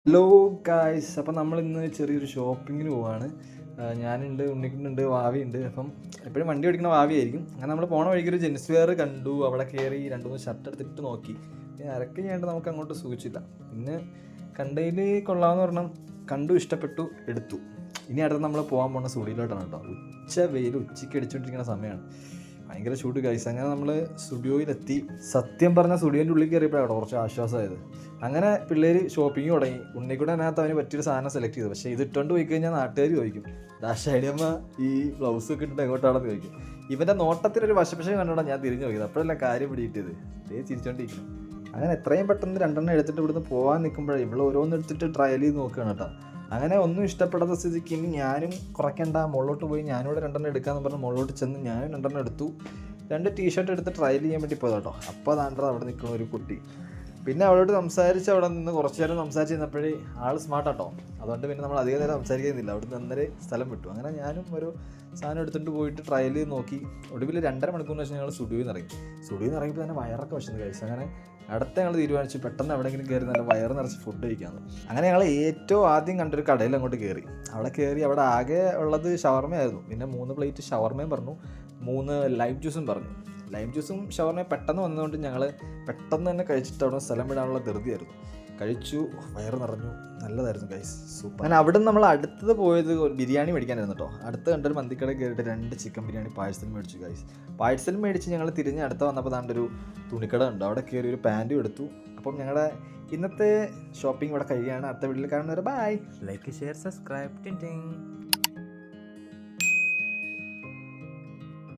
Hello guys, അപ്പം നമ്മൾ ഇന്ന് ചെറിയൊരു ഷോപ്പിങ്ങിന് പോവാണ്. ഞാനുണ്ട്, ഉണ്ണിക്കുന്നുണ്ട്, വാവിയുണ്ട്. അപ്പം എപ്പോഴും വണ്ടി ഓടിക്കുന്ന വാവിയായിരിക്കും. അങ്ങനെ നമ്മൾ പോണ വഴിക്ക് ഒരു ജെൻസ് വെയർ കണ്ടു. അവിടെ കയറി 2-3 ഷർട്ട് എടുത്തിട്ട് നോക്കി. പിന്നെ അരക്ക് ചെയ്യാണ്ട് നമുക്ക് അങ്ങോട്ട് സൂചിച്ചില്ല. പിന്നെ കണ്ടതിൽ കൊള്ളാമെന്ന് പറഞ്ഞാൽ കണ്ടു, ഇഷ്ടപ്പെട്ടു, എടുത്തു. ഇനി അടുത്ത് നമ്മൾ പോകാൻ പോകുന്ന സ്റ്റുഡിയോയിലോട്ടാണ് കേട്ടോ. ഉച്ചയ്ക്ക് അടിച്ചുകൊണ്ടിരിക്കുന്ന സമയമാണ്. ഭയങ്കര ചൂട് ഗൈസ്. അങ്ങനെ നമ്മൾ സ്റ്റുഡിയോയിലെത്തി. സത്യം പറഞ്ഞ സ്റ്റുഡിയോൻ്റെ ഉള്ളിൽ കയറിയപ്പോഴാണ് കുറച്ച് ആശ്വാസമായത്. അങ്ങനെ പിള്ളേർ ഷോപ്പിംഗ് തുടങ്ങി. ഉണ്ണിക്കൂടെ അതിനകത്ത് അവന് പറ്റിയൊരു സാധനം സെലക്ട് ചെയ്തു. പക്ഷേ ഇത് ഇട്ടുകൊണ്ട് പോയി കഴിഞ്ഞാൽ നാട്ടുകാർ ചോദിക്കും, ഡാഷായിയമ്മ ഈ ബ്ലൗസ് ഒക്കെ ഇട്ടിട്ട് എങ്ങോട്ടാണെന്ന് ചോദിക്കും. ഇവൻ്റെ നോട്ടത്തിലൊരു വശപശം കണ്ടോണ്ടാണ് ഞാൻ തിരിഞ്ഞു നോക്കിയത്. അപ്പോഴല്ല കാര്യം പിടിയിട്ടത്. ഇതേ ചിരിച്ചോണ്ടിരിക്കണം. അങ്ങനെ എത്രയും പെട്ടെന്ന് 2 എടുത്തിട്ട് ഇവിടുന്ന് പോകാൻ നിൽക്കുമ്പോഴേ ഇവിടെ ഓരോന്ന് എടുത്തിട്ട് ട്രയൽ ചെയ്ത് നോക്കുകയാണ് കേട്ടോ. അങ്ങനെ ഒന്നും ഇഷ്ടപ്പെടാത്ത സ്ഥിതിക്ക് ഇനി ഞാനും കുറയ്ക്കേണ്ട, മുകളിലോട്ട് പോയി ഞാനിവിടെ 2 എടുക്കാമെന്ന് പറഞ്ഞ് മുകളിലോട്ട് ചെന്ന് ഞാനും 2 എടുത്തു. 2 ടീഷർട്ട് എടുത്ത് ട്രയൽ ചെയ്യാൻ വേണ്ടി പോയത് കേട്ടോ. അപ്പോൾ അതാണ്ടത് അവിടെ നിൽക്കുന്ന ഒരു കുട്ടി. പിന്നെ അവളോട് സംസാരിച്ച് അവിടെ നിന്ന് കുറച്ച് നേരം സംസാരിച്ച് നിന്നപ്പോഴേ ആൾ സ്മാർട്ടാട്ടോ. അതുകൊണ്ട് പിന്നെ നമ്മൾ അധികം നേരം സംസാരിക്കുന്നില്ല. അവിടെ നിന്ന് അന്നേരം സ്ഥലം വിട്ടു. അങ്ങനെ ഞാനും ഒരു സാധനം എടുത്തിട്ട് പോയിട്ട് ട്രയൽ ചെയ്ത് നോക്കി. ഒടുവിൽ 2.5 മണിക്കൂറിന് ശേഷം ഞങ്ങൾ സ്റ്റുഡിയോയിൽ നിന്ന് ഇറങ്ങിയപ്പോൾ തന്നെ വയറൊക്കെ വിശന്ന് കഴിച്ചു. അങ്ങനെ അടുത്ത ഞങ്ങൾ തീരുമാനിച്ചു പെട്ടെന്ന് എവിടെയെങ്കിലും കയറി നല്ല വയറ് നിറച്ച് ഫുഡ് കഴിക്കാമെന്ന്. അങ്ങനെ ഞങ്ങൾ ഏറ്റവും ആദ്യം കണ്ടൊരു കടയിൽ അങ്ങോട്ട് കയറി. അവിടെ ആകെ ഉള്ളത് ഷവർമയായിരുന്നു. പിന്നെ 3 പ്ലേറ്റ് ഷവർമയും പറഞ്ഞു, 3 ലൈം ജ്യൂസും പറഞ്ഞു. ലൈം ജ്യൂസും ഷവർമയും പെട്ടെന്ന് വന്നതുകൊണ്ട് ഞങ്ങൾ പെട്ടെന്ന് തന്നെ കഴിച്ചിട്ട് അവിടെ സ്ഥലം വിടാനുള്ള ധൃതിയായിരുന്നു. കഴിച്ചു, വയറ് നിറഞ്ഞു, നല്ലതായിരുന്നു ഗൈസ്, സൂപ്പർ. അങ്ങനെ അവിടെ നമ്മൾ അടുത്തത് പോയത് ബിരിയാണി മേടിക്കാനായിരുന്നു കേട്ടോ. അടുത്ത് കണ്ടൊരു മന്തിക്കട കയറിയിട്ട് 2 ചിക്കൻ ബിരിയാണി പാഴ്സൽ മേടിച്ചു ഗൈസ്. പാഴ്സൽ മേടിച്ച് ഞങ്ങൾ തിരിഞ്ഞ് അടുത്ത വന്നപ്പോൾ താണ്ടൊരു തുണിക്കട ഉണ്ട്. അവിടെ കയറി ഒരു പാൻറ്റും എടുത്തു. അപ്പം ഞങ്ങളുടെ ഇന്നത്തെ ഷോപ്പിംഗ് ഇവിടെ കഴിയുകയാണ്. അടുത്ത വീട്ടിൽ കാണുന്നവരെ by. Like, share, subscribe. Ting ting.